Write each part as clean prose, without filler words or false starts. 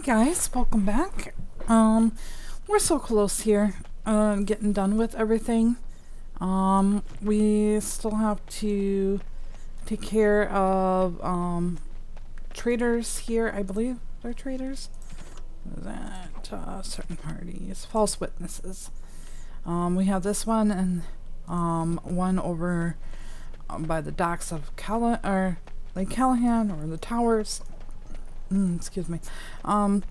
guys, welcome back. We're so close here, getting done with everything. We still have to take care of, traders here. I believe they're traders. That, certain parties. False witnesses. We have this one and, one over by the docks of Lake Callahan, or the towers. Excuse me. And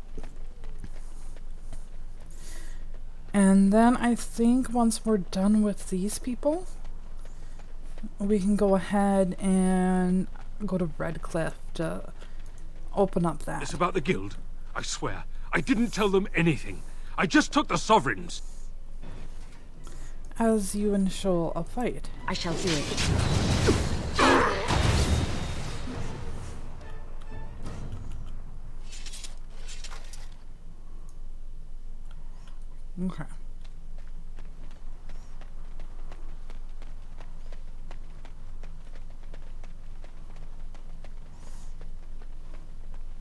then I think once we're done with these people, we can go ahead and go to Redcliffe to open up that. It's about the guild. I swear, I didn't tell them anything. I just took the sovereigns. As you initial a fight. I shall do it. Okay.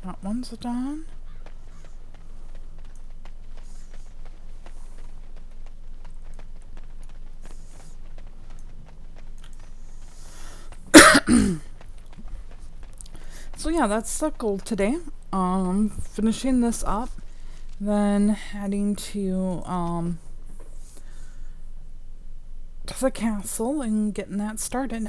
That one's done. So yeah, that's the goal today. Finishing this up, then heading to the castle and getting that started.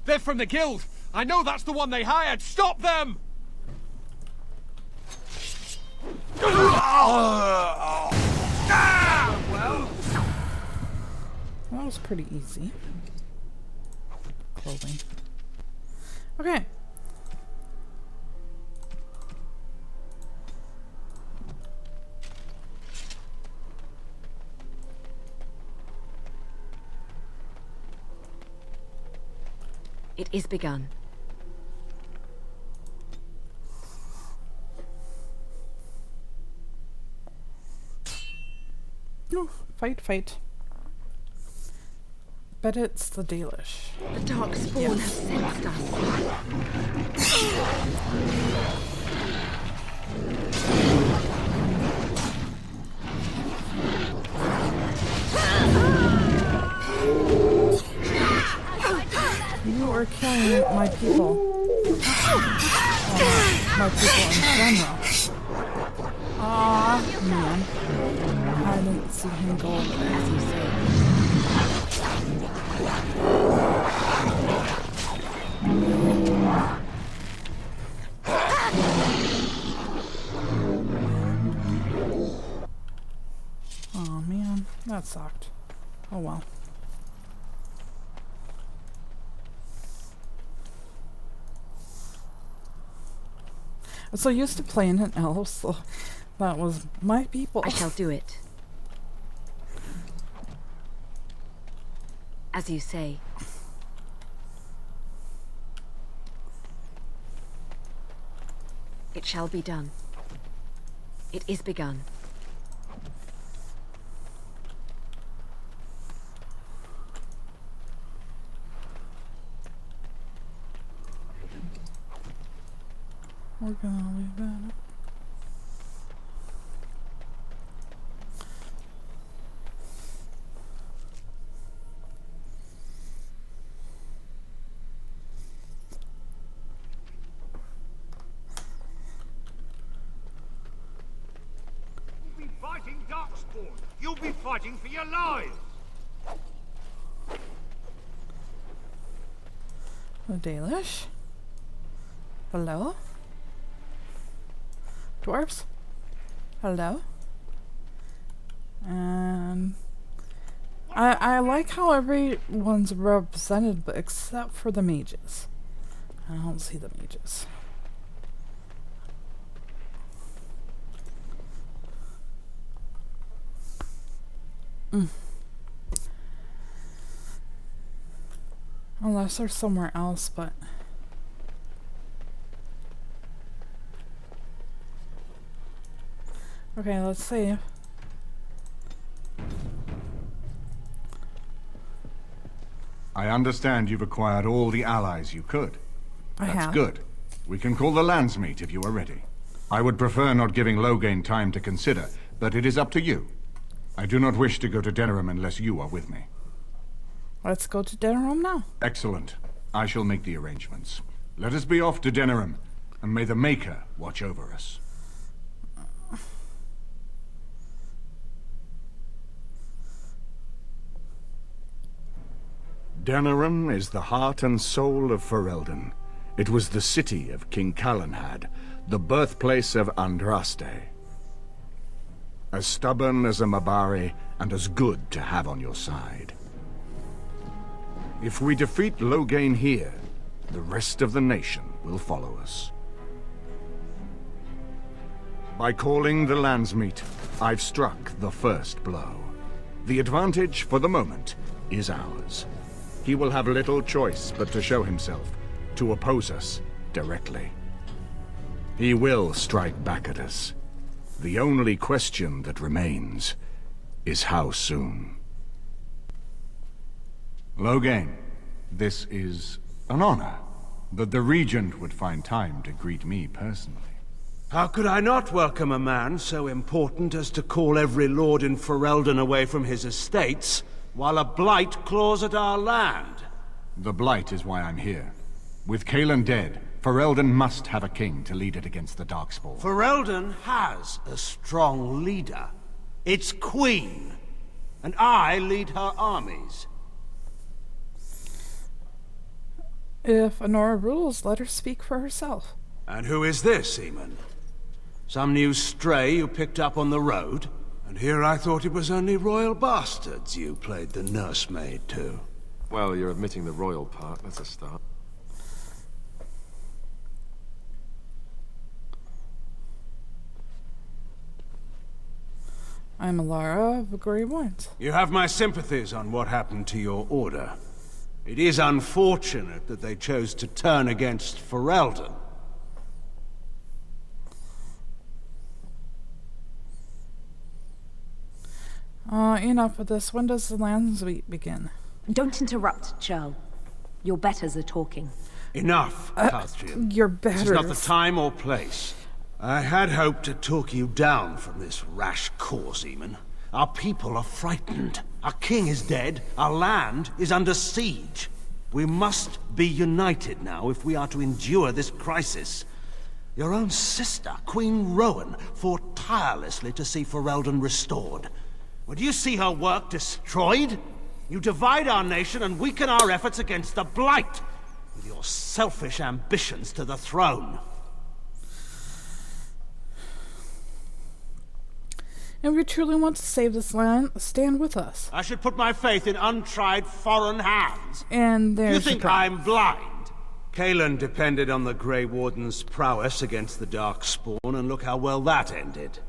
They're from the guild. I know that's the one they hired. Stop them! Well, that was pretty easy. Clothing. Okay. It is begun. No, fight. Bet it's the Dalish. The dark spawn has sensed us. You are killing my people. My people in general. Aw, man. I didn't see him go over there. As you say. Oh man, that sucked. Oh well. I'm so used to playing an elf, so that was my people. I shall do it. As you say. It shall be done. It is begun. We're gonna leave that. You'll be fighting Darkspawn. You'll be fighting for your lives. The Dalish? Hello? Dwarves? Hello? And I like how everyone's represented, but except for the mages. I don't see the mages. Unless they're somewhere else, but okay, let's save. I understand you've acquired all the allies you could. That's That's good. We can call the Landsmeet if you are ready. I would prefer not giving Loghain time to consider, but it is up to you. I do not wish to go to Denerim unless you are with me. Let's go to Denerim now. Excellent. I shall make the arrangements. Let us be off to Denerim, and may the Maker watch over us. Denerim is the heart and soul of Ferelden. It was the city of King Calenhad, the birthplace of Andraste. As stubborn as a Mabari, and as good to have on your side. If we defeat Loghain here, the rest of the nation will follow us. By calling the Landsmeet, I've struck the first blow. The advantage, for the moment, is ours. He will have little choice but to show himself, to oppose us directly. He will strike back at us. The only question that remains is how soon. Loghain, this is an honor, that the Regent would find time to greet me personally. How could I not welcome a man so important as to call every lord in Ferelden away from his estates, while a blight claws at our land? The Blight is why I'm here. With Cailan dead, Ferelden must have a king to lead it against the Darkspawn. Ferelden has a strong leader. Its queen. And I lead her armies. If Honora rules, let her speak for herself. And who is this, Eamon? Some new stray you picked up on the road? And here I thought it was only royal bastards you played the nursemaid to. Well, you're admitting the royal part. That's a start. I'm Alara of the Grey Warrens. You have my sympathies on what happened to your order. It is unfortunate that they chose to turn against Ferelden. Enough of this. When does the Landsmeet begin? Don't interrupt, Churl. Your betters are talking. Enough, Catherine. Your This is not the betters. time or place. I had hoped to talk you down from this rash course, Eamon. Our people are frightened. Our king is dead. Our land is under siege. We must be united now if we are to endure this crisis. Your own sister, Queen Rowan, fought tirelessly to see Ferelden restored. Would you see her work destroyed? You divide our nation and weaken our efforts against the Blight, with your selfish ambitions to the throne. If you truly want to save this land, stand with us. I should put my faith in untried foreign hands. And there's You your think problem. I'm blind? Cailan depended on the Grey Warden's prowess against the Darkspawn, and look how well that ended.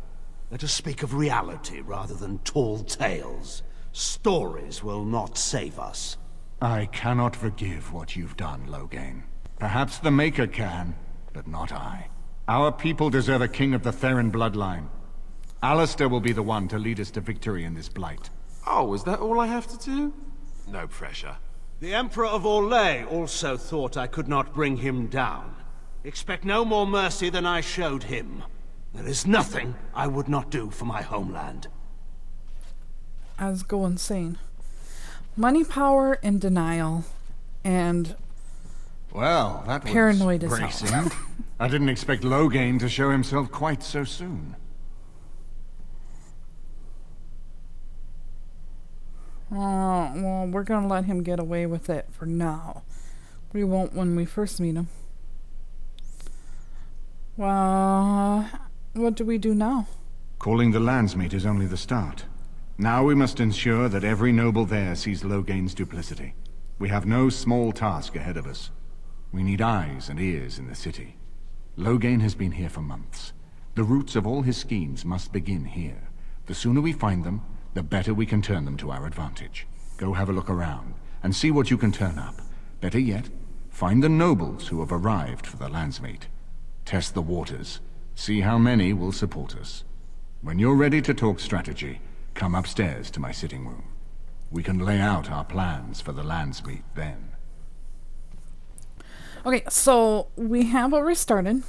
Let us speak of reality rather than tall tales. Stories will not save us. I cannot forgive what you've done, Loghain. Perhaps the Maker can, but not I. Our people deserve a king of the Theron bloodline. Alistair will be the one to lead us to victory in this Blight. Oh, is that all I have to do? No pressure. The Emperor of Orlais also thought I could not bring him down. Expect no more mercy than I showed him. There is nothing I would not do for my homeland. As go insane. Money, power, and denial. And Well, that was Paranoid as hell. bracing. I didn't expect Loghain to show himself quite so soon. well, we're gonna let him get away with it for now. We won't when we first meet him. Well, what do we do now? Calling the Landsmeet is only the start. Now we must ensure that every noble there sees Loghain's duplicity. We have no small task ahead of us. We need eyes and ears in the city. Loghain has been here for months. The roots of all his schemes must begin here. The sooner we find them, the better we can turn them to our advantage. Go have a look around, and see what you can turn up. Better yet, find the nobles who have arrived for the Landsmeet. Test the waters. See how many will support us. When you're ready to talk strategy, come upstairs to my sitting room. We can lay out our plans for the Landsmeet then. Okay, so we have already started.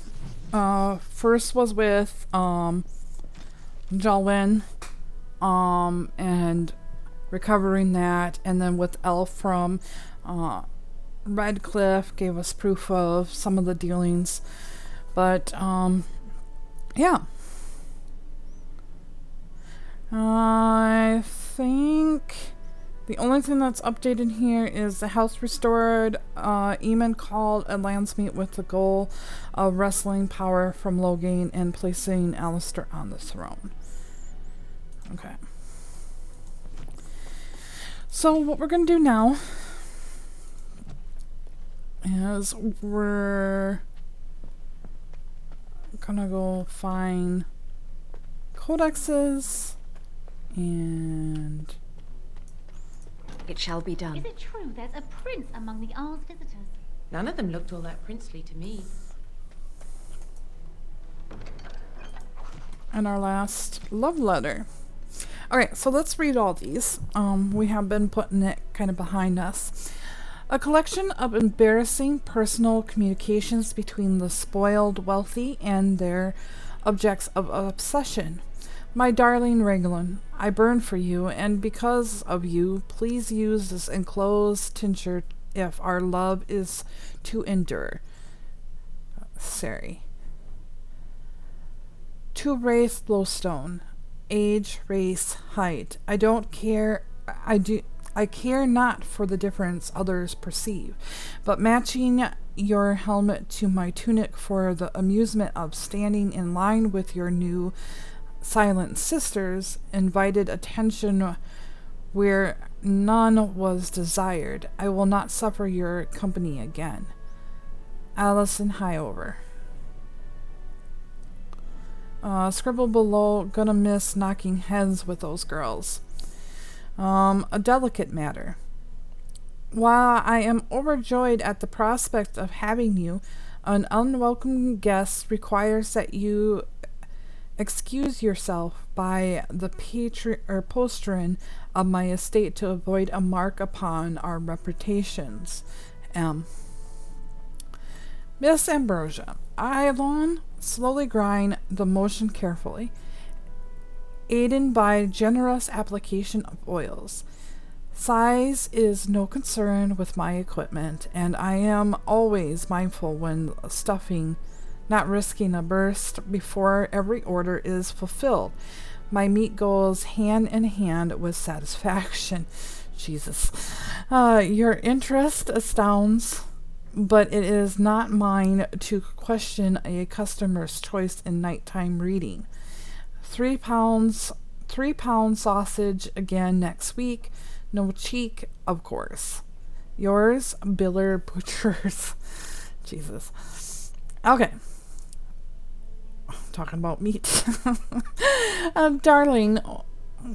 First was with Jalwyn, and recovering that, and then with Elf from Redcliffe gave us proof of some of the dealings. But yeah. I think the only thing that's updated here is the house restored. Eamon called a Landsmeet with the goal of wresting power from Loghain and placing Alistair on the throne. Okay. So what we're going to do now is we're going to go find codexes and... It shall be done. Is it true there's a prince among the Arl's visitors? None of them looked all that princely to me. And our last love letter. Okay, so let's read all these. We have been putting it kind of behind us. A collection of embarrassing personal communications between the spoiled wealthy and their objects of obsession. My darling Raglan, I burn for you, and because of you, please use this enclosed tincture if our love is to endure. Sari. To Wraith Blowstone. Age, race, height. I don't care. I care not for the difference others perceive, but matching your helmet to my tunic for the amusement of standing in line with your new silent sisters invited attention where none was desired. I will not suffer your company again. Alison Highover. Scribble below, gonna miss knocking heads with those girls. A delicate matter. While I am overjoyed at the prospect of having you, an unwelcome guest requires that you excuse yourself by the postern of my estate to avoid a mark upon our reputations. Miss Ambrosia, I alone slowly grind the motion carefully, aided by generous application of oils. Size is no concern with my equipment, and I am always mindful when stuffing, not risking a burst before every order is fulfilled. My meat goes hand in hand with satisfaction. Jesus. Your interest astounds, but it is not mine to question a customer's choice in nighttime reading. 3 pounds sausage again next week. No cheek, of course. Yours, Biller Butchers. Jesus. Okay. Talking about meat. Darling,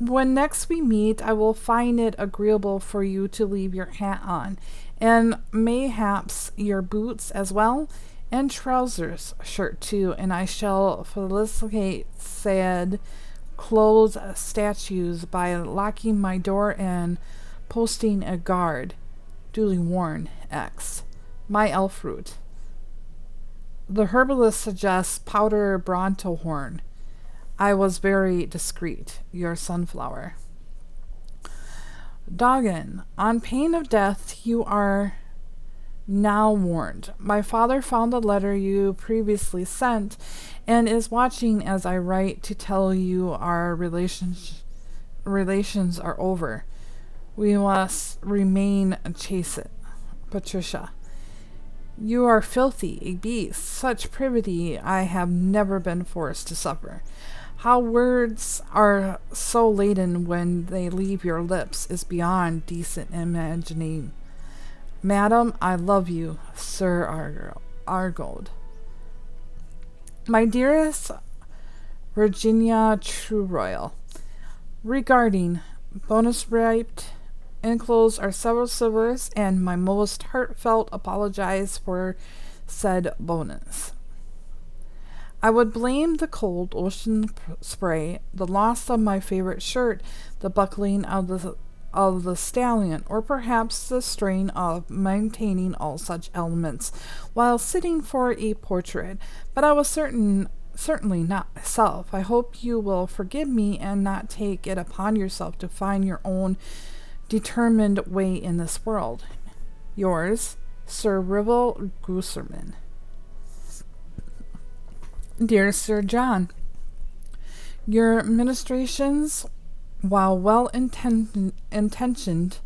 when next we meet, I will find it agreeable for you to leave your hat on, and mayhaps your boots as well, and trousers, shirt too, and I shall felicitate said clothes statues by locking my door and posting a guard. Duly worn, X. My elf root. The herbalist suggests powder brontohorn. I was very discreet. Your sunflower. Doggin, on pain of death, you are now warned. My father found the letter you previously sent and is watching as I write to tell you our relations are over. We must remain chaste. Patricia. You are filthy, a beast. Such privity I have never been forced to suffer. How words are so laden when they leave your lips is beyond decent imagining. Madam, I love you, Sir Argold. My dearest Virginia Trueroyal, regarding bonus raped, enclosed are several silvers and my most heartfelt apologize for said bonus. I would blame the cold ocean spray, the loss of my favorite shirt, the buckling of of the stallion, or perhaps the strain of maintaining all such elements while sitting for a portrait, but I was certainly not myself. I hope you will forgive me and not take it upon yourself to find your own determined way in this world. Yours, Sir Rivel Gooserman. Dear Sir John, your ministrations, while well-intentioned,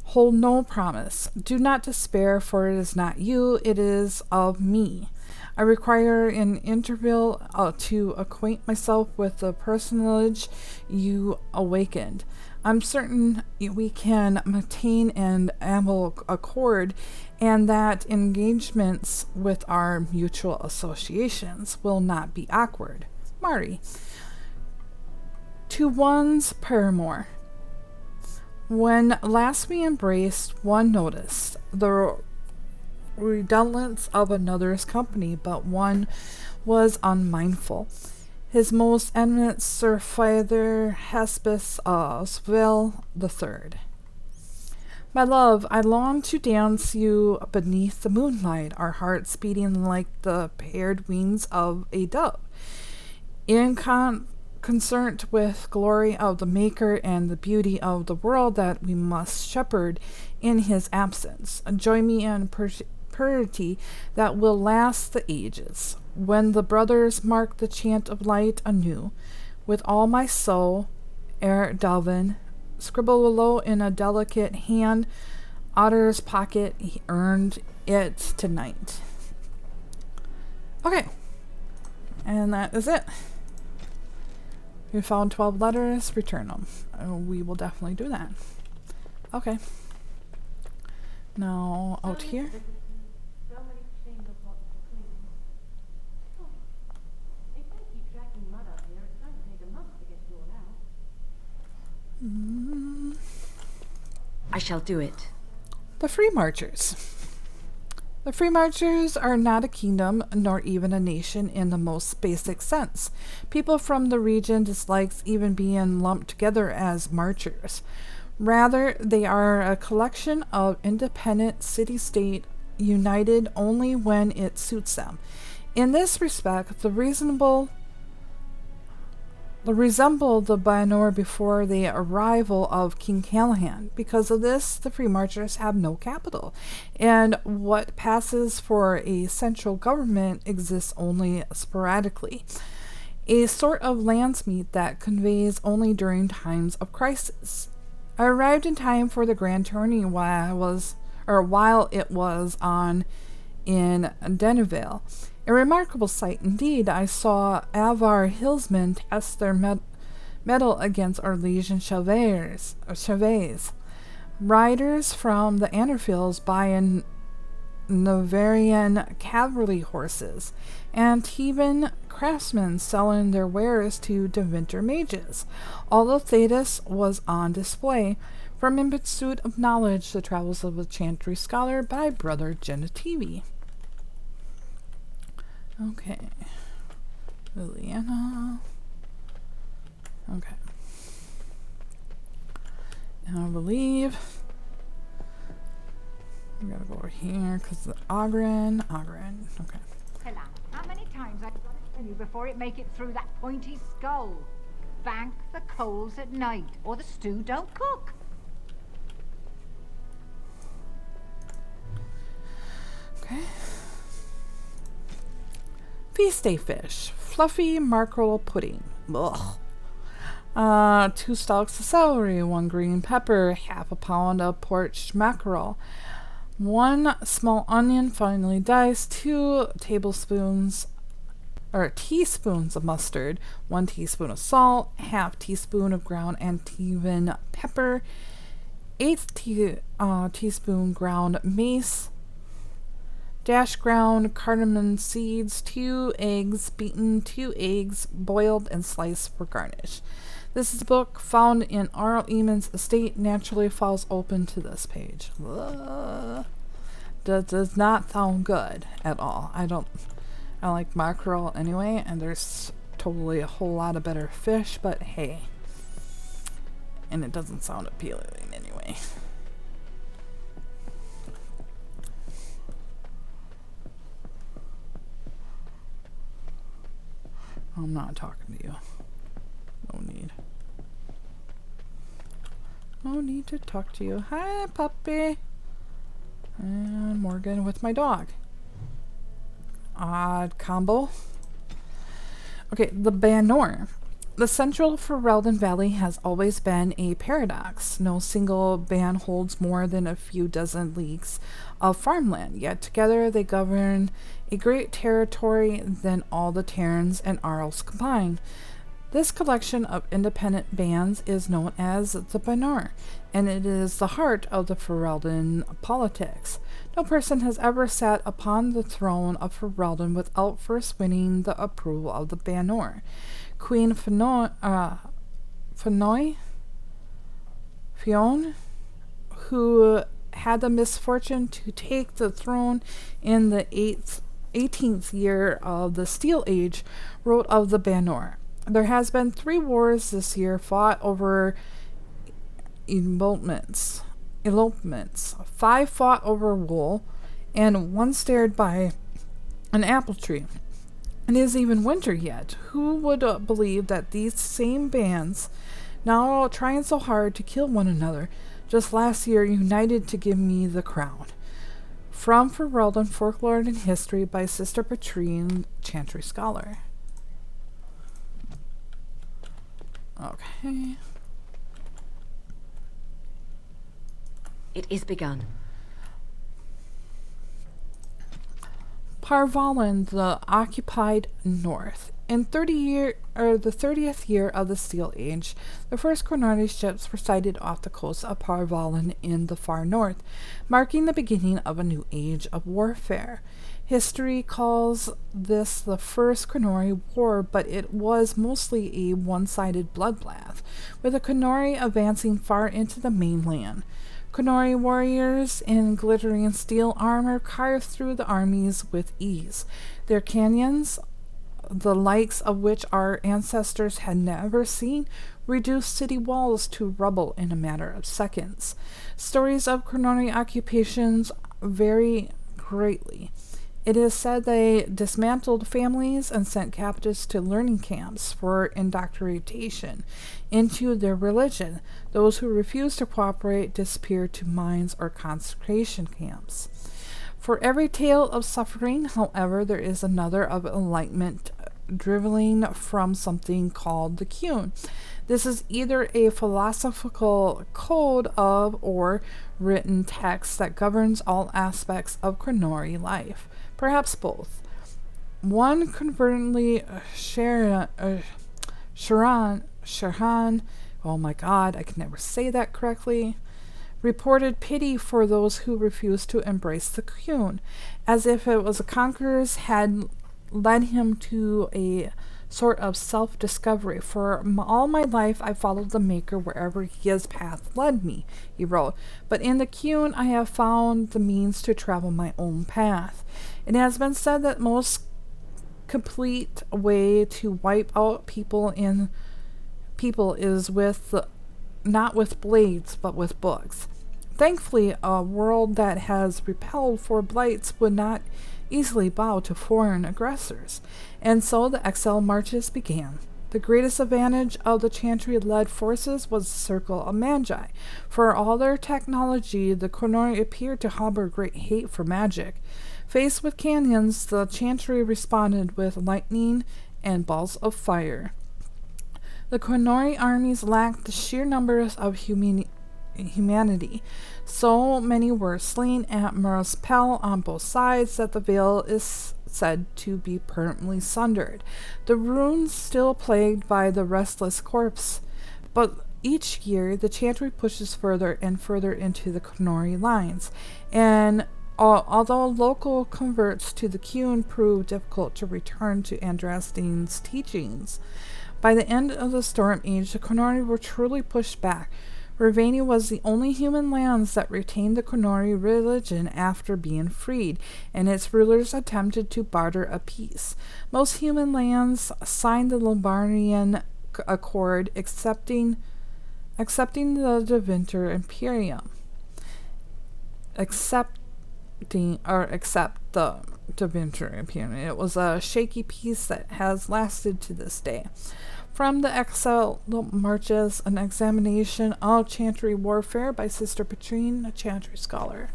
hold no promise. Do not despair, for it is not you, it is of me. I require an interval to acquaint myself with the personage you awakened. I'm certain we can maintain an ample accord, and that engagements with our mutual associations will not be awkward. Mari. To one's paramour. When last we embraced, one noticed the redolence of another's company, but one was unmindful. His most eminent Sir Father Hespus Sville III. My love, I long to dance you beneath the moonlight, our hearts beating like the paired wings of a dove. In concert with glory of the Maker and the beauty of the world that we must shepherd in his absence. Join me in purity that will last the ages. When the brothers mark the chant of light anew, with all my soul, ere Delvin, scribble below in a delicate hand, Otter's pocket, he earned it tonight. Okay, and that is it. We found 12 letters, return them. We will definitely do that. Okay. Now, out here. I shall do it. The Free Marchers. The Free Marchers are not a kingdom, nor even a nation in the most basic sense. People from the region dislikes even being lumped together as marchers. Rather, they are a collection of independent city-state united only when it suits them. In this respect, they resemble the Baenor before the arrival of King Callahan. Because of this, the Free Marchers have no capital, and what passes for a central government exists only sporadically. A sort of Landsmeet that conveys only during times of crisis. I arrived in time for the grand tourney while it was on in Deneville. A remarkable sight indeed. I saw Alvar hillsmen test their mettle against our Legion Chevets. Riders from the Annerfields buying Navarian cavalry horses, and even craftsmen selling their wares to Deventer mages. All of Thetis was on display. From In Pursuit of Knowledge, The Travels of a Chantry Scholar by Brother Genitivi. Okay. Liliana. Okay. Now I believe we gotta go over here because the Ogren. Okay. Hello. How many times I've got to tell you before it make it through that pointy skull? Bank the coals at night, or the stew don't cook. Okay. Feast day fish. Fluffy mackerel pudding. Ugh. 2 stalks of celery, 1 green pepper, half a pound of poached mackerel, 1 small onion finely diced, 2 teaspoons of mustard, 1 teaspoon of salt, half teaspoon of ground Antivan pepper, 1/8 teaspoon ground mace, dash ground cardamom seeds, 2 eggs beaten, 2 eggs boiled and sliced for garnish. This is a book found in Arl Eamon's estate, naturally falls open to this page. That does not sound good at all. I like mackerel anyway, and there's totally a whole lot of better fish, but hey. And it doesn't sound appealing anyway. Anyway. I'm not talking to you. No need. No need to talk to you. Hi, puppy. And Morgan with my dog. Odd combo. Okay, the Banor. The central Ferelden Valley has always been a paradox. No single ban holds more than a few dozen leagues of farmland, yet together they govern a great territory than all the Terrans and Arls combined. This collection of independent bands is known as the Banor, and it is the heart of the Ferelden politics. No person has ever sat upon the throne of Ferelden without first winning the approval of the Banor. Queen Fionn, who had the misfortune to take the throne in the 18th year of the Steel Age, wrote of the Banor. There has been 3 wars this year fought over elopements, 5 fought over wool, and 1 stared by an apple tree. It is even winter yet. Who would believe that these same bands, now trying so hard to kill one another, just last year united to give me the crown? From Ferelden Folklore and History by Sister Patrine, Chantry Scholar. Okay. It is begun. Parvalan, the occupied north. In the 30th year of the Steel Age, the first Chronari ships were sighted off the coast of Parvalan in the far north, marking the beginning of a new age of warfare. History calls this the first Chronari War, but it was mostly a one-sided bloodbath, with the Chronari advancing far into the mainland. Chronari warriors in glittering steel armor carved through the armies with ease. Their canyons, the likes of which our ancestors had never seen, reduced city walls to rubble in a matter of seconds. Stories of Chronari occupations vary greatly. It is said they dismantled families and sent captives to learning camps for indoctrination into their religion. Those who refused to cooperate disappeared to mines or concentration camps. For every tale of suffering, however, there is another of enlightenment dribbling from something called the Qun. This is either a philosophical code of or written text that governs all aspects of Chronari life. Perhaps both. One convertently Shahan, oh my god, I can never say that correctly, reported pity for those who refused to embrace the Qun, as if it was the conquerors had led him to a sort of self-discovery. For all my life I followed the Maker wherever his path led me, he wrote, but in the Qun I have found the means to travel my own path. It has been said that most complete way to wipe out people is not with blades, but with books. Thankfully, a world that has repelled 4 blights would not easily bow to foreign aggressors, and so the exile marches began. The greatest advantage of the Chantry-led forces was the Circle of Magi. For all their technology, the Chronari appeared to harbor great hate for magic. Faced with canyons, the Chantry responded with lightning and balls of fire. The Chronari armies lacked the sheer numbers of humanity. So many were slain at Maraspel on both sides that the veil is said to be permanently sundered. The ruins still plagued by the restless corpse, but each year the Chantry pushes further and further into the Chronari lines, and although local converts to the Qun prove difficult to return to Andrastine's teachings, by the end of the Storm Age, the Chronari were truly pushed back. Reveni was the only human lands that retained the Chronari religion after being freed, and its rulers attempted to barter a peace. Most human lands signed the Lombardian Accord, excepting accepting the Devinter Imperium. Accept the Devinter Imperium. It was a shaky peace that has lasted to this day. From the exile marches an examination of Chantry warfare by Sister Petrine, a Chantry scholar.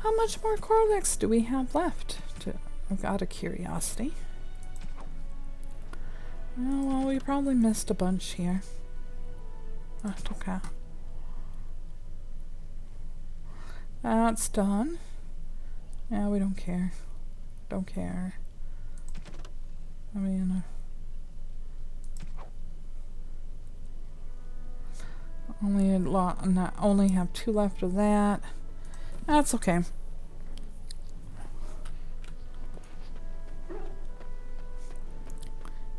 How much more Corlex do we have left? Out of curiosity. Oh, well, we probably missed a bunch here. That's okay. That's done. Yeah, we don't care. Don't care. I mean, only have 2 left of that. That's okay.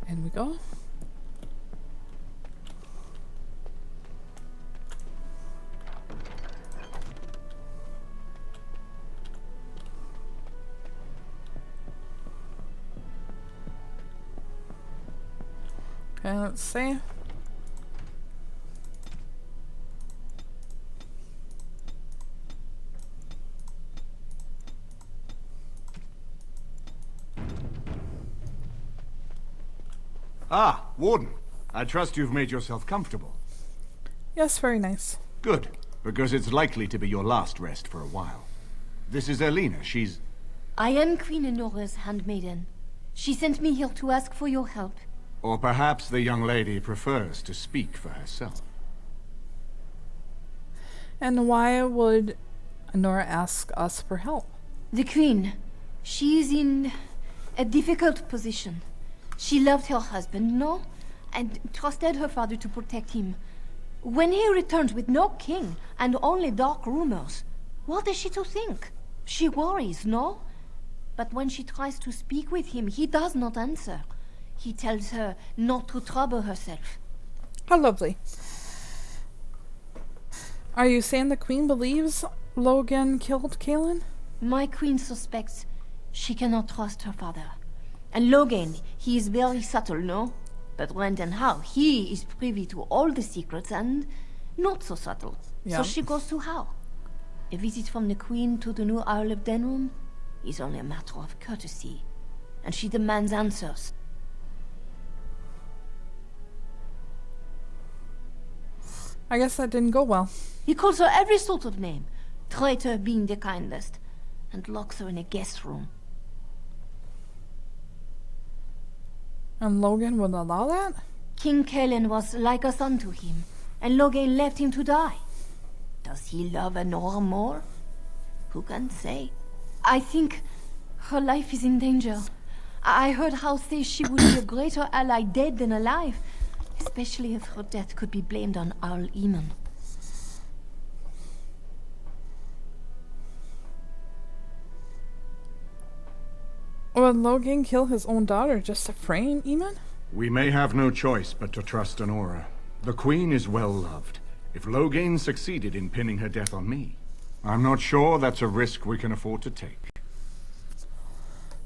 In we go. Okay, let's see. Ah, Warden. I trust you've made yourself comfortable. Yes, very nice. Good, because it's likely to be your last rest for a while. This is Erlina. She's... I am Queen Enora's handmaiden. She sent me here to ask for your help. Or perhaps the young lady prefers to speak for herself. And why would Enora ask us for help? The Queen, she is in a difficult position. She loved her husband, no? And trusted her father to protect him. When he returns with no king and only dark rumors, what is she to think? She worries, no? But when she tries to speak with him, he does not answer. He tells her not to trouble herself. How lovely. Are you saying the Queen believes Logan killed Kaelin? My Queen suspects she cannot trust her father. And Logan, he is very subtle, no? But when and how, he is privy to all the secrets and not so subtle. Yeah. So she goes to how? A visit from the Queen to the new Isle of Denrum is only a matter of courtesy. And she demands answers. I guess that didn't go well. He calls her every sort of name, traitor being the kindest, and locks her in a guest room. And Logan would allow that? King Kaelin was like a son to him, and Logan left him to die. Does he love Enora more? Who can say? I think her life is in danger. I heard how say she would be a greater ally dead than alive, especially if her death could be blamed on Arl Eamon. Would Logan kill his own daughter just to frame Eamon? We may have no choice but to trust Enora. The Queen is well loved. If Logain succeeded in pinning her death on me, I'm not sure that's a risk we can afford to take.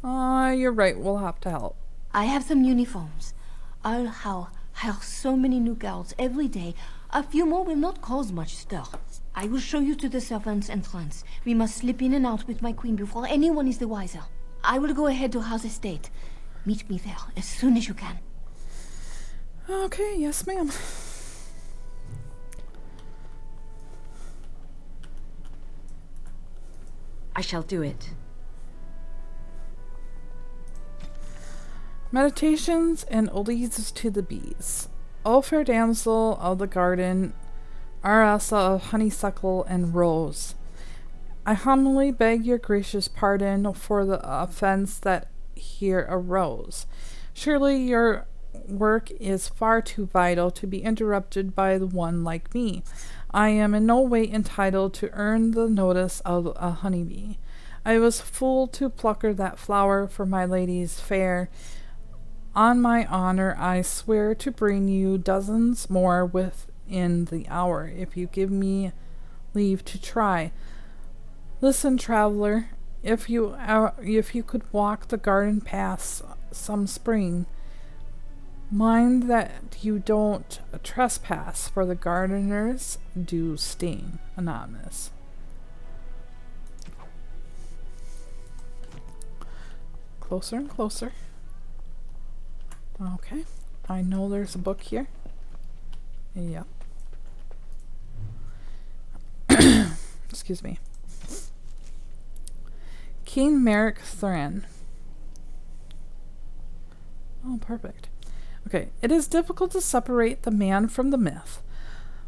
You're right. We'll have to help. I have some uniforms. I'll hire so many new girls every day. A few more will not cause much stir. I will show you to the servants' entrance. We must slip in and out with my queen before anyone is the wiser. I will go ahead to House Estate. Meet me there as soon as you can. Okay, yes ma'am. I shall do it. Meditations and Oleads to the Bees. O fair damsel of the garden, Arasa of honeysuckle and rose, I humbly beg your gracious pardon for the offense that here arose. Surely your work is far too vital to be interrupted by the one like me. I am in no way entitled to earn the notice of a honeybee. I was fool to plucker that flower for my lady's fair. On my honor, I swear to bring you dozens more within the hour, if you give me leave to try. Listen, traveler, if you could walk the garden paths some spring, Mind that you don't trespass, for the gardeners do sting. Anonymous. Closer and closer. Okay. I know there's a book here. Yep. Excuse me. King Merrick Thran. Oh, perfect. Okay. It is difficult to separate the man from the myth.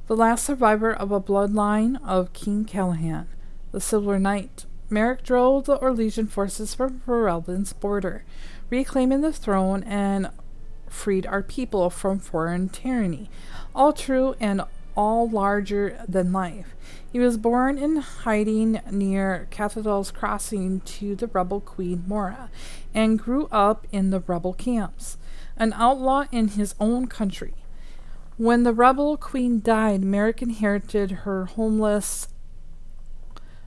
The last survivor of a bloodline of King Callahan, the Silver Knight, Merrick drove the Orlesian forces from Ferelden's border, reclaiming the throne and freed our people from foreign tyranny. All true and all larger than life. He was born in hiding near Cathadel's crossing to the rebel Queen Mora, and grew up in the rebel camps, an outlaw in his own country. When the rebel queen died, Merrick inherited her homeless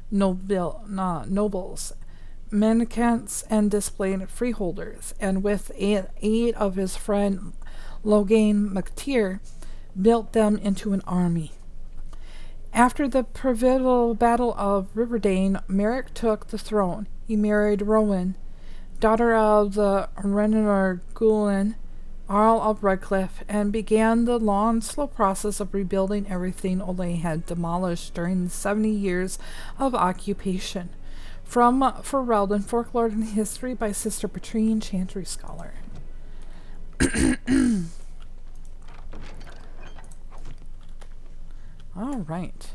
nobles, mendicants, and displaced freeholders, and with aid of his friend Logain MacTier, built them into an army. After the pivotal Battle of Riverdane, Merrick took the throne. He married Rowan, daughter of the Renner Gulen, Arl of Redcliffe, and began the long, slow process of rebuilding everything Olay had demolished during the 70 years of occupation. From Ferelden, Folklore and History by Sister Patrine, Chantry Scholar. All right.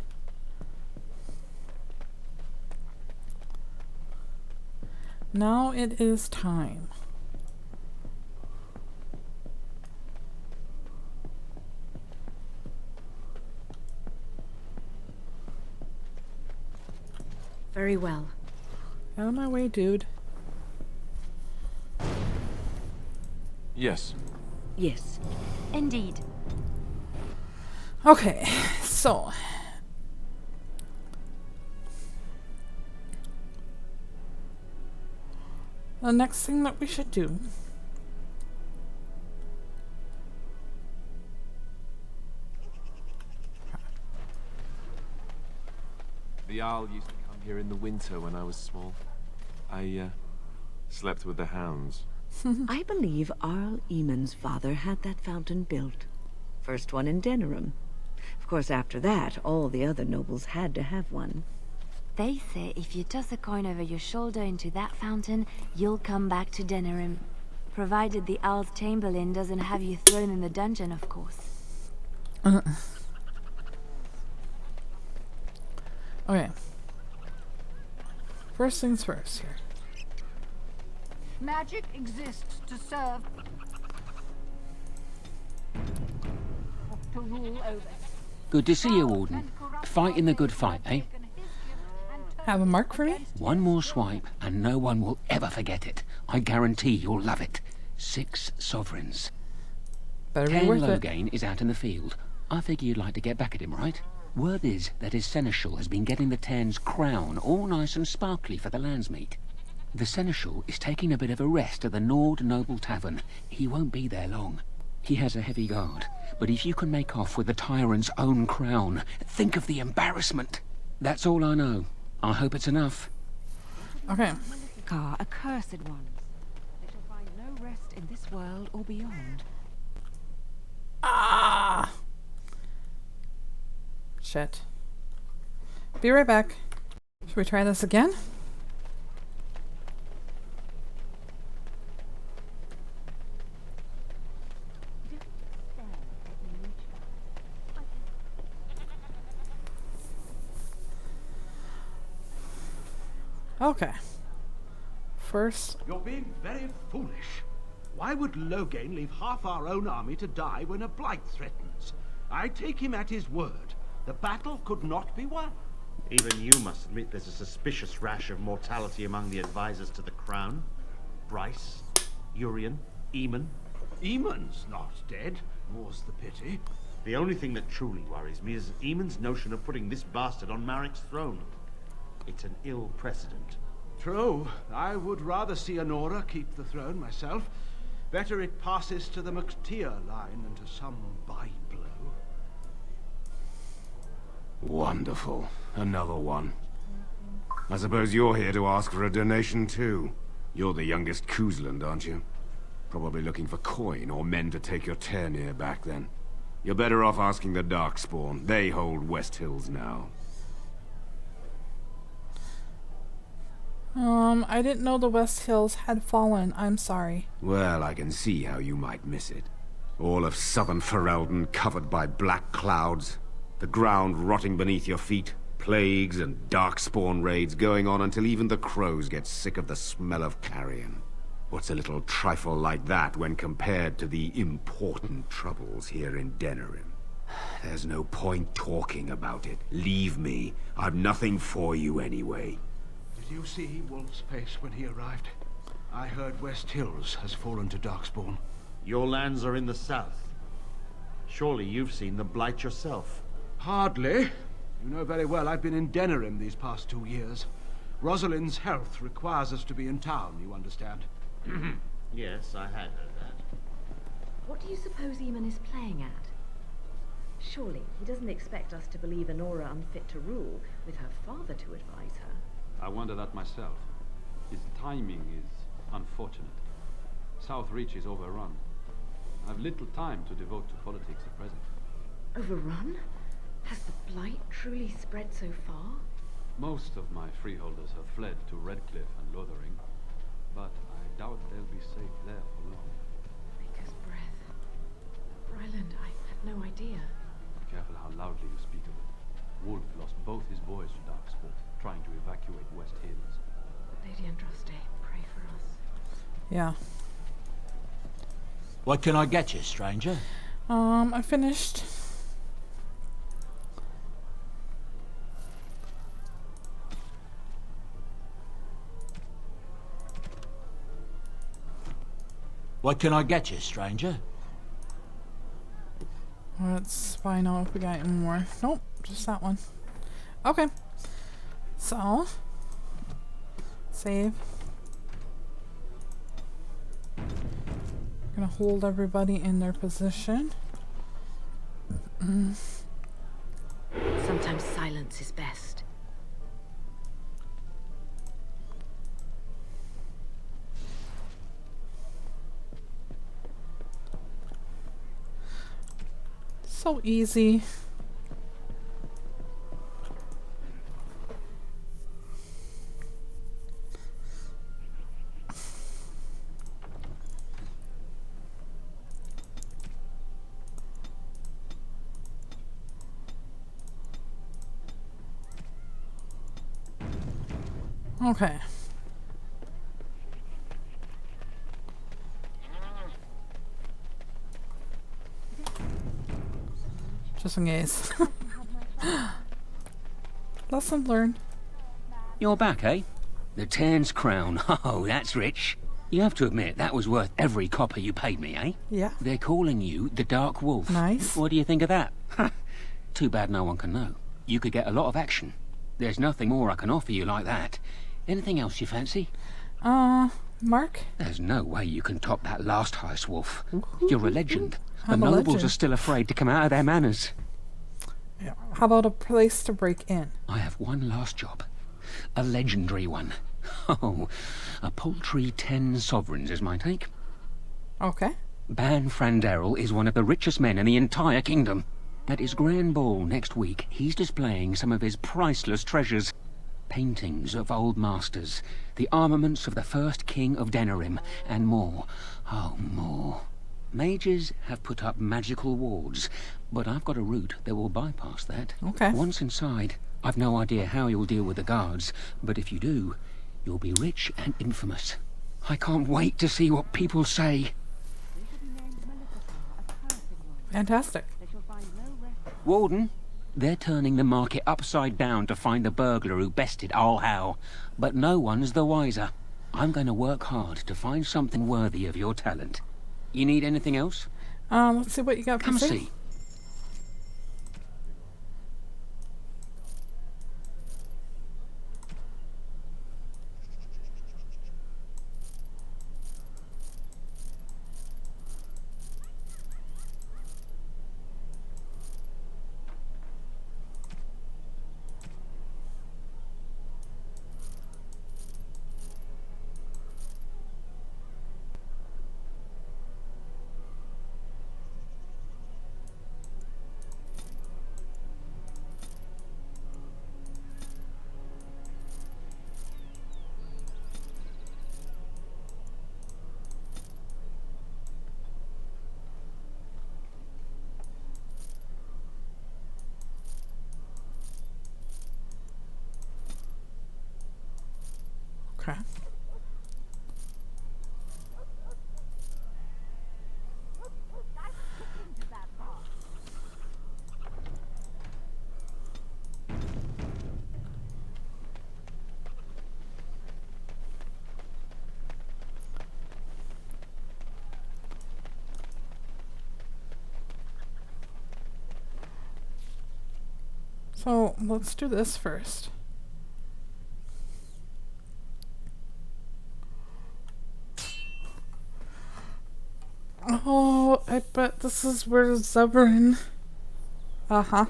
Now it is time. Very well. Out of my way, dude. Yes. Yes. Indeed. Okay, so the next thing that we should do The Arl used to come here in the winter when I was small. I slept with the hounds. I believe Arl Eamon's father had that fountain built. First one in Denerim. Of course, after that, all the other nobles had to have one. They say if you toss a coin over your shoulder into that fountain, you'll come back to Denerim. Provided the Arl's Chamberlain doesn't have you thrown in the dungeon, of course. Okay. First things first here. Magic exists to serve. To rule over. Good to see you, Warden. Fighting the good fight, eh? Have a mark for me? One more swipe, and no one will ever forget it. I guarantee you'll love it. 6 sovereigns. Better be 10 worth it. Logain is out in the field. I figure you'd like to get back at him, right? Word is that his seneschal has been getting the Tenn's crown all nice and sparkly for the Landsmeet. The seneschal is taking a bit of a rest at the Nord Noble Tavern. He won't be there long. He has a heavy guard, but if you can make off with the tyrant's own crown, think of the embarrassment. That's all I know. I hope it's enough. Okay. Accursed ones. They shall find no rest in this world or beyond. Ah! Shit. Be right back. Should we try this again? Okay. First... You're being very foolish. Why would Logain leave half our own army to die when a blight threatens? I take him at his word. The battle could not be won. Even you must admit there's a suspicious rash of mortality among the advisors to the crown. Bryce, Urian, Eamon. Eamon's not dead, more's the pity. The only thing that truly worries me is Eamon's notion of putting this bastard on Marik's throne. It's an ill precedent. True. I would rather see Honora keep the throne myself. Better it passes to the McTeer line than to some by-blow. Wonderful. Another one. I suppose you're here to ask for a donation too. You're the youngest Cousland, aren't you? Probably looking for coin or men to take your Ternir back then. You're better off asking the Darkspawn. They hold West Hills now. I didn't know the West Hills had fallen. I'm sorry. Well, I can see how you might miss it. All of southern Ferelden covered by black clouds. The ground rotting beneath your feet. Plagues and Darkspawn raids going on until even the crows get sick of the smell of carrion. What's a little trifle like that when compared to the important troubles here in Denerim? There's no point talking about it. Leave me. I've nothing for you anyway. Did you see Wolf's face when he arrived? I heard West Hills has fallen to Darkspawn. Your lands are in the south. Surely you've seen the Blight yourself. Hardly. You know very well I've been in Denerim these past 2 years. Rosalind's health requires us to be in town, you understand. Yes, I had heard that. What do you suppose Eamon is playing at? Surely he doesn't expect us to believe Anora unfit to rule, with her father to advise her. I wonder that myself. His timing is unfortunate. South Reach is overrun. I've little time to devote to politics at present. Overrun? Has the Blight truly spread so far? Most of my freeholders have fled to Redcliffe and Lothering, but I doubt they'll be safe there for long. Maker's breath. Ryland, I had no idea. Be careful how loudly you speak of it. Wolf lost both his boys to Darkspawn, trying to evacuate West Hills. Lady Andraste, pray for us. Yeah. What can I get you, stranger? I finished. What can I get you, stranger? Let's find out if we got any more. Nope, just that one. Okay. So, save. Gonna hold everybody in their position. Sometimes silence is best. So easy. Okay. Just in case. Lesson learned. You're back, eh? The Tern's crown. Oh, that's rich. You have to admit, that was worth every copper you paid me, eh? Yeah. They're calling you the Dark Wolf. Nice. What do you think of that? Too bad no one can know. You could get a lot of action. There's nothing more I can offer you like that. Anything else you fancy? Mark? There's no way you can top that last heist, Wolf. You're a legend. The I'm a nobles legend. are still afraid to come out of their manors. Yeah. How about a place to break in? I have one last job. A legendary one. Oh, a paltry 10 sovereigns is my take. Okay. Ban Franderil is one of the richest men in the entire kingdom. At his grand ball next week, he's displaying some of his priceless treasures. Paintings of old masters, the armaments of the first king of Denerim, and more. Oh, more. Mages have put up magical wards, but I've got a route that will bypass that. Okay. Once inside, I've no idea how you'll deal with the guards, but if you do, you'll be rich and infamous. I can't wait to see what people say. Fantastic. Warden, they're turning the market upside down to find the burglar who bested Arl Howe, but no one's the wiser. I'm going to work hard to find something worthy of your talent. You need anything else? Let's see what you got for Come sale. see. Okay. So let's do this first. Oh, I bet this is where Zevran. Uh-huh.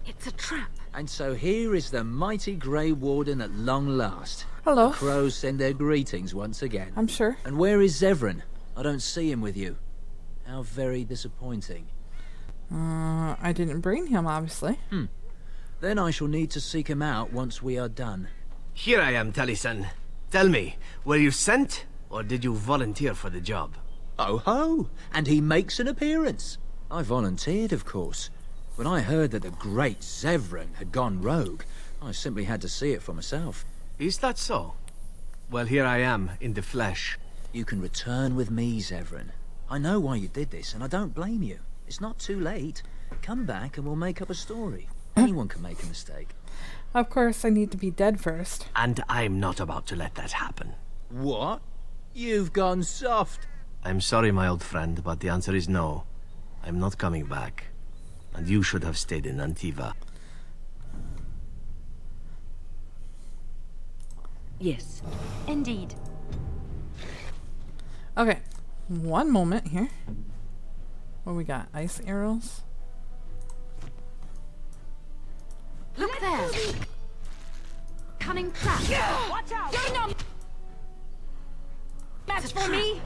It's a trap. And so here is the mighty Grey Warden at long last. Hello. The crows send their greetings once again. I'm sure. And where is Zevran? I don't see him with you. How very disappointing. I didn't bring him, obviously. Then I shall need to seek him out once we are done. Here I am, Taliesin. Tell me, were you sent, or did you volunteer for the job? Oh ho! And he makes an appearance. I volunteered, of course. When I heard that the great Zevran had gone rogue, I simply had to see it for myself. Is that so? Well, here I am, in the flesh. You can return with me, Zevran. I know why you did this, and I don't blame you. It's not too late. Come back and we'll make up a story. Anyone can make a mistake. Of course, I need to be dead first. And I'm not about to let that happen. What? You've gone soft. I'm sorry, my old friend, but the answer is no. I'm not coming back. And you should have stayed in Antiva. Yes, indeed. Okay, one moment here. What we got? Ice arrows? Look there! Cunning trap! Watch out! You're no match for me!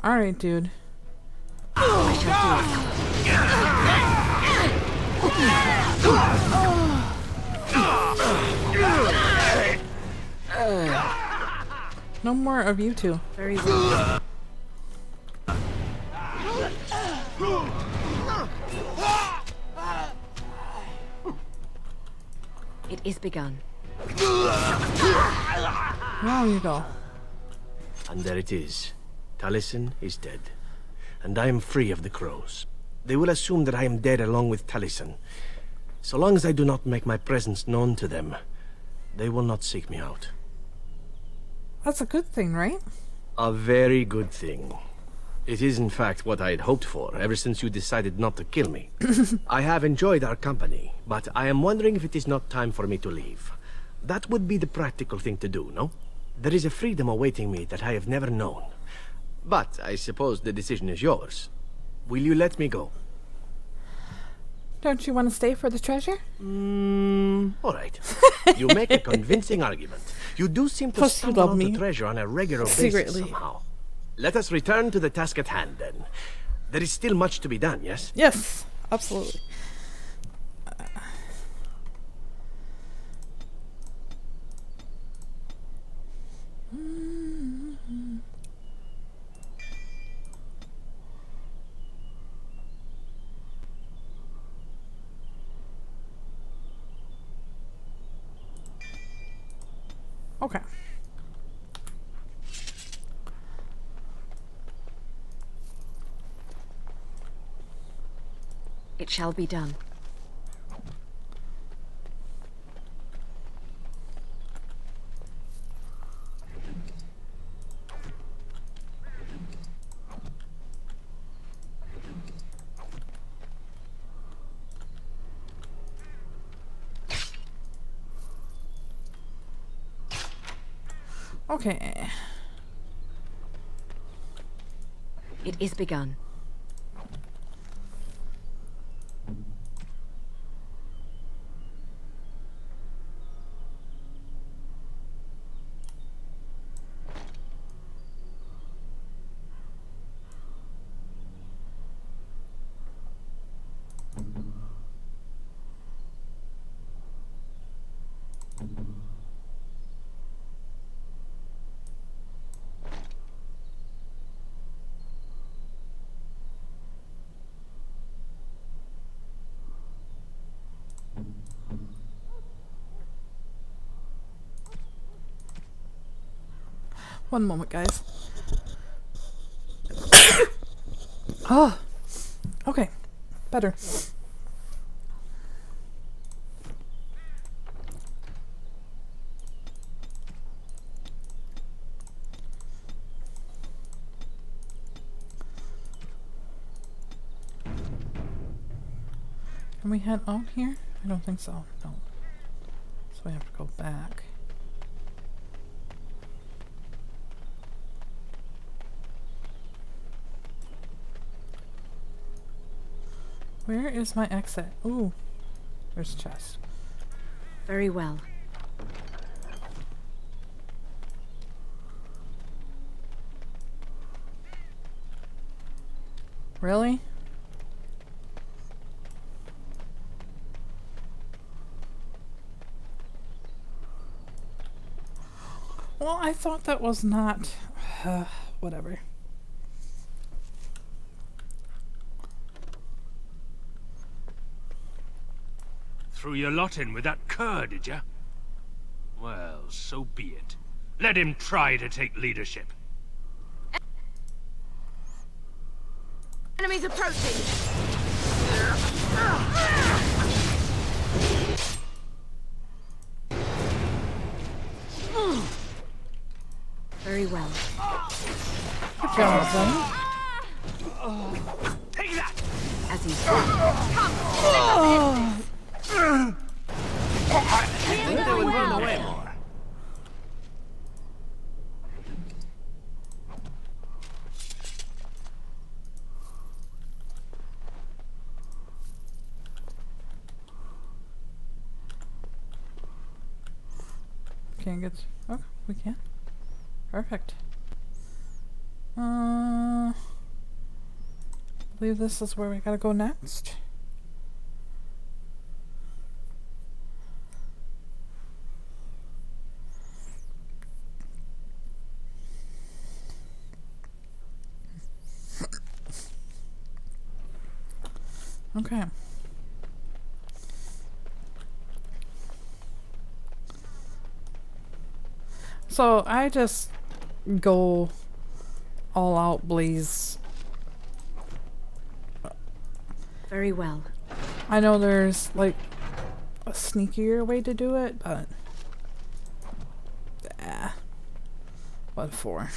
Alright, dude. I shall do it. No more of you two. Very well. It is begun. Now you go. And there it is. Taliesin is dead. And I am free of the crows. They will assume that I am dead along with Taliesin. So long as I do not make my presence known to them, they will not seek me out. That's a good thing, right? A very good thing. It is in fact what I had hoped for ever since you decided not to kill me. I have enjoyed our company, but I am wondering if it is not time for me to leave. That would be the practical thing to do, no? There is a freedom awaiting me that I have never known. But I suppose the decision is yours. Will you let me go? Don't you want to stay for the treasure? All right. You make a convincing argument. You do seem to Plus you stumble love onto me. treasure on a regular basis Secretly. somehow. Let us return to the task at hand, then. There is still much to be done, yes? Yes, absolutely. Okay. It shall be done. Okay. It is begun. One moment, guys. Oh, okay, better. Can we head out here? I don't think so. No. So we have to go back. Where is my exit? Ooh, there's a chest. Very well. Really? Well, I thought that was not... whatever. Threw your lot in with that cur, did ya? Well, so be it. Let him try to take leadership. Enemies approaching! Very well. Good job, Zevran. Take that! As you I think they would run away more. Can't get... Oh, we can. Perfect. I believe this is where we gotta go next. Okay. So I just go all out blaze. Very well. I know there's like a sneakier way to do it, but what for?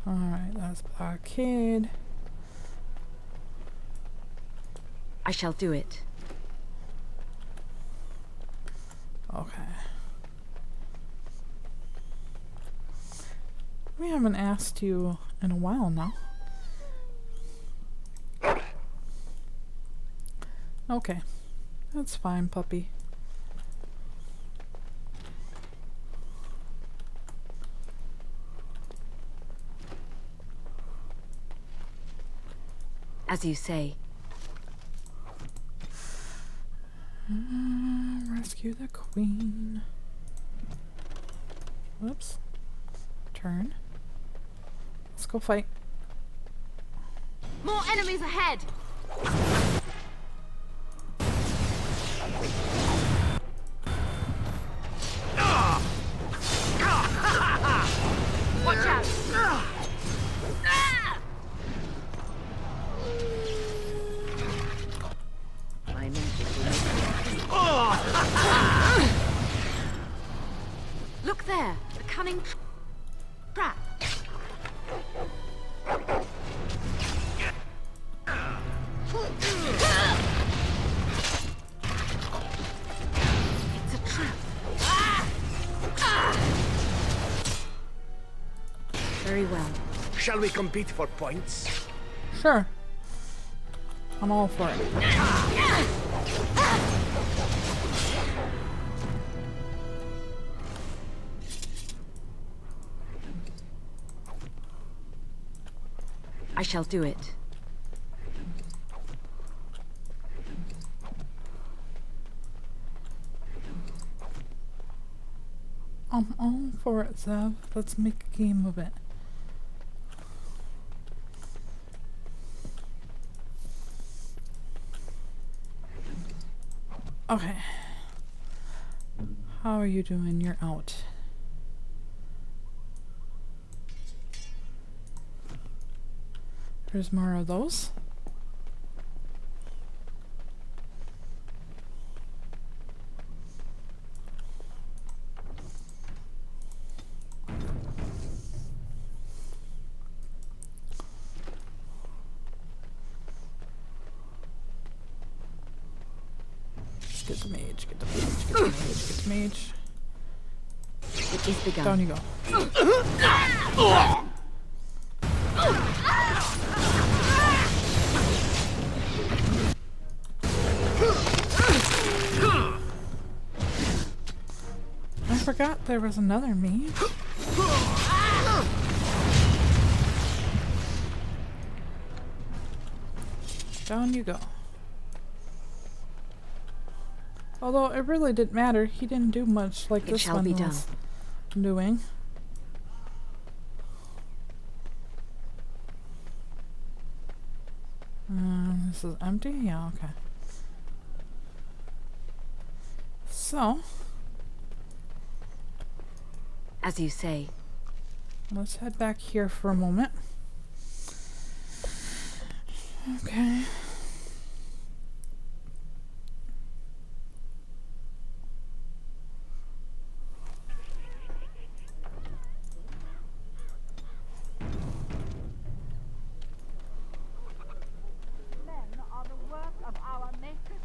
Alright, that's blockade. I shall do it. Okay. We haven't asked you in a while now. Okay. That's fine, puppy. As you say. Rescue the queen. Whoops. Turn. Let's go fight. More enemies ahead! Watch out! My magic will make Look there! A cunning trap! It's a trap! Very well. Shall we compete for points? Sure. I'm all for it. I shall do it. I'm all for it, Zev. Let's make a game of it. Okay. How are you doing? You're out. There's more of those. Get the mage, get the mage, get the mage, get the mage. It is begun. Down you go. I forgot there was another mage. Down you go. Although it really didn't matter, he didn't do much like this one was doing. This is empty? Yeah, okay. So, as you say, let's head back here for a moment. Okay.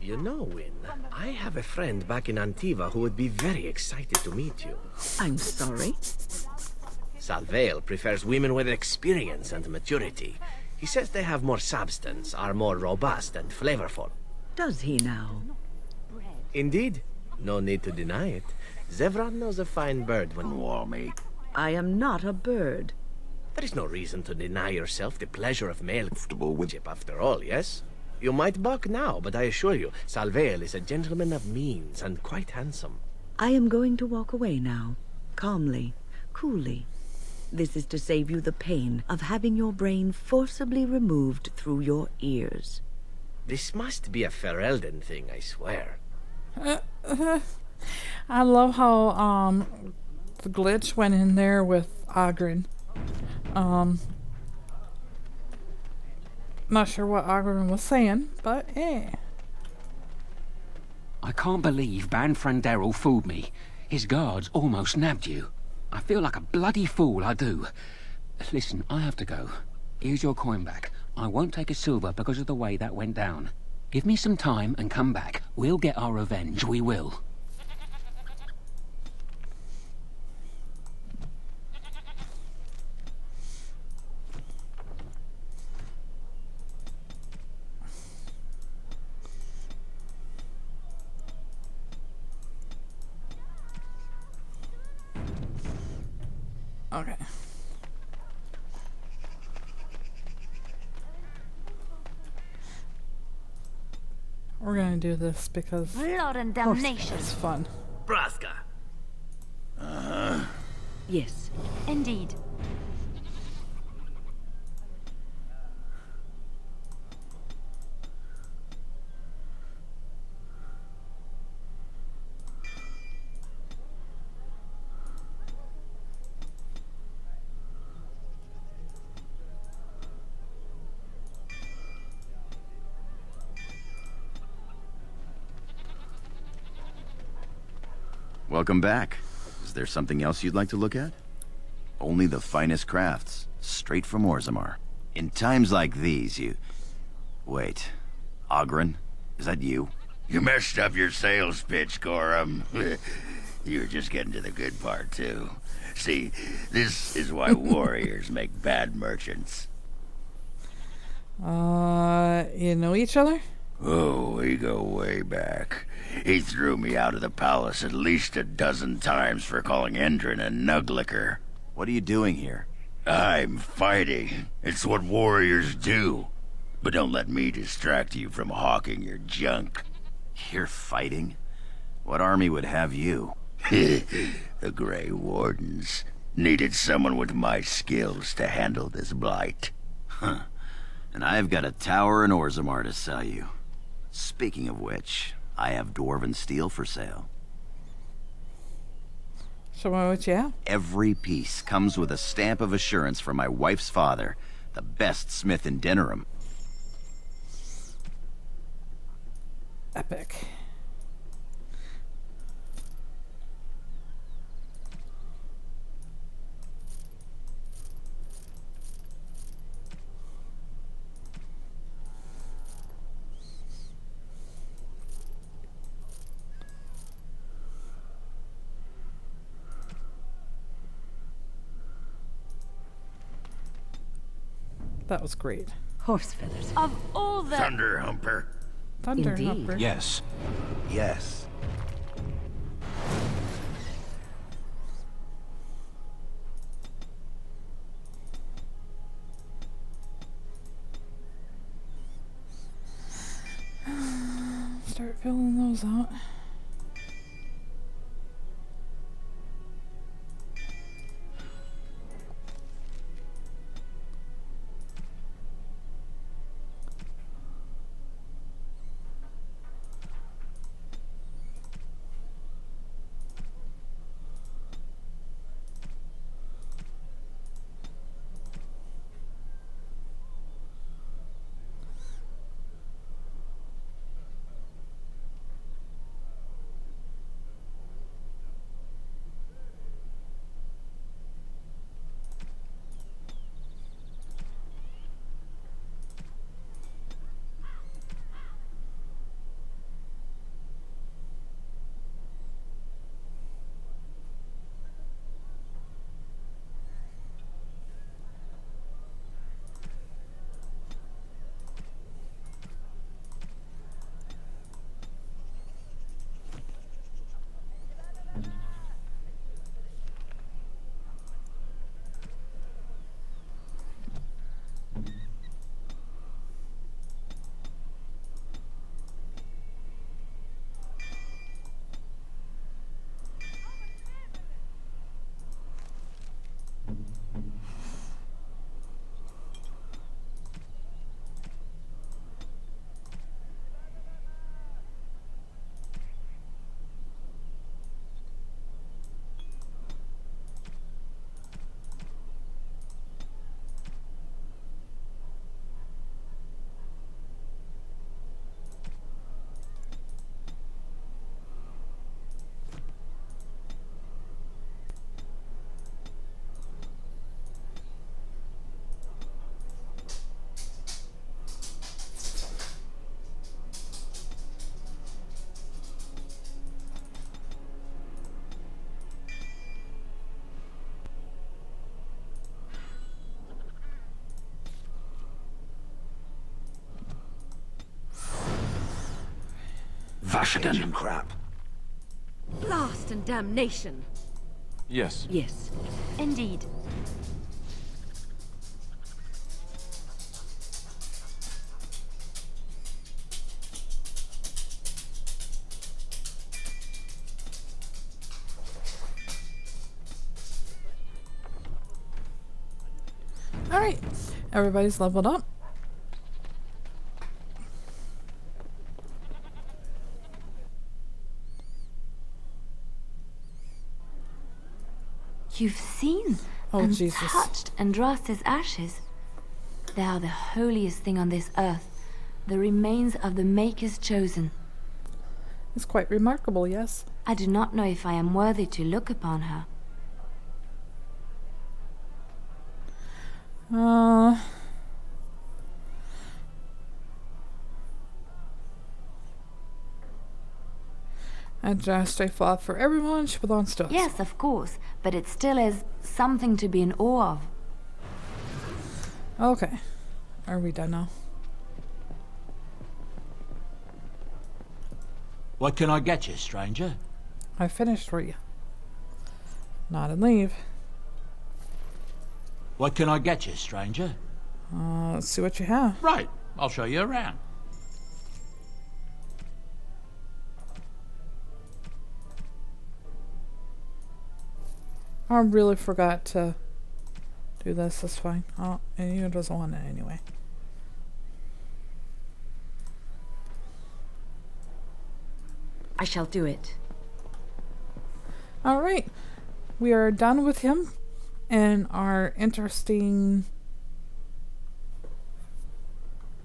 You know, Win, I have a friend back in Antiva who would be very excited to meet you. I'm sorry? Salvail prefers women with experience and maturity. He says they have more substance, are more robust and flavorful. Does he now? Indeed. No need to deny it. Zevran knows a fine bird when warmy. I am not a bird. There is no reason to deny yourself the pleasure of male comfortable worship after all, yes? You might balk now, but I assure you, Salvail is a gentleman of means and quite handsome. I am going to walk away now, calmly, coolly. This is to save you the pain of having your brain forcibly removed through your ears. This must be a Ferelden thing, I swear. I love how the glitch went in there with Ogren. Not sure what Ogren was saying, but eh. I can't believe Banfran Daryl fooled me. His guards almost nabbed you. I feel like a bloody fool, I do. Listen, I have to go. Here's your coin back. I won't take a silver because of the way that went down. Give me some time and come back. We'll get our revenge, we will. Okay. We're gonna do this because Blood and damnation. It's fun. Braska. Yes. Indeed. Welcome back. Is there something else you'd like to look at? Only the finest crafts, straight from Orzammar. In times like these, you... Wait. Ogren? Is that you? You messed up your sales pitch, Gorham. You were just getting to the good part, too. See, this is why warriors make bad merchants. You know each other? Oh, we go way back. He threw me out of the palace at least a dozen times for calling Endrin a nuglicker. What are you doing here? I'm fighting. It's what warriors do. But don't let me distract you from hawking your junk. You're fighting? What army would have you? The Grey Wardens needed someone with my skills to handle this blight. Huh. And I've got a tower in Orzammar to sell you. Speaking of which, I have dwarven steel for sale. Show me what you have. Every piece comes with a stamp of assurance from my wife's father, the best smith in Denerim. Epic. That was great. Horse feathers. Of all the... Thunder Humper. Thunder Indeed. Humper. Yes. Yes. Start filling those out. Vashagan crap. Blast and damnation. Yes. Yes. Indeed. Alright, everybody's leveled up. You've seen Oh, and Jesus. touched Andraste's ashes. They are the holiest thing on this earth, the remains of the Maker's chosen. It's quite remarkable, yes. I do not know if I am worthy to look upon her. Andraste fought for everyone, she belongs to us. Yes, of course, but it still is something to be in awe of. Okay. Are we done now? What can I get you, stranger? I finished for you. Not and leave. What can I get you, stranger? Let's see what you have. Right, I'll show you around. I really forgot to do this. That's fine. Oh, and you doesn't want it anyway. I shall do it. All right. we are done with him and our interesting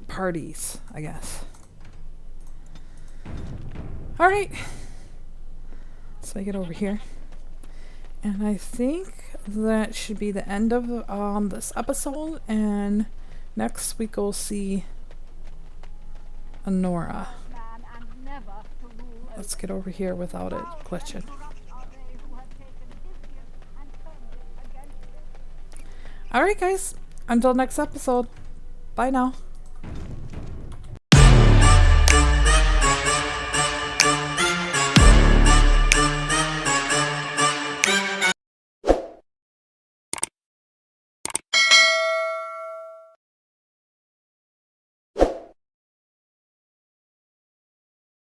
parties, I guess. Alright. Let's make it over here. And I think that should be the end of this episode. And next week we'll see Honora. Let's get over here without it glitching. Alright guys, until next episode. Bye now.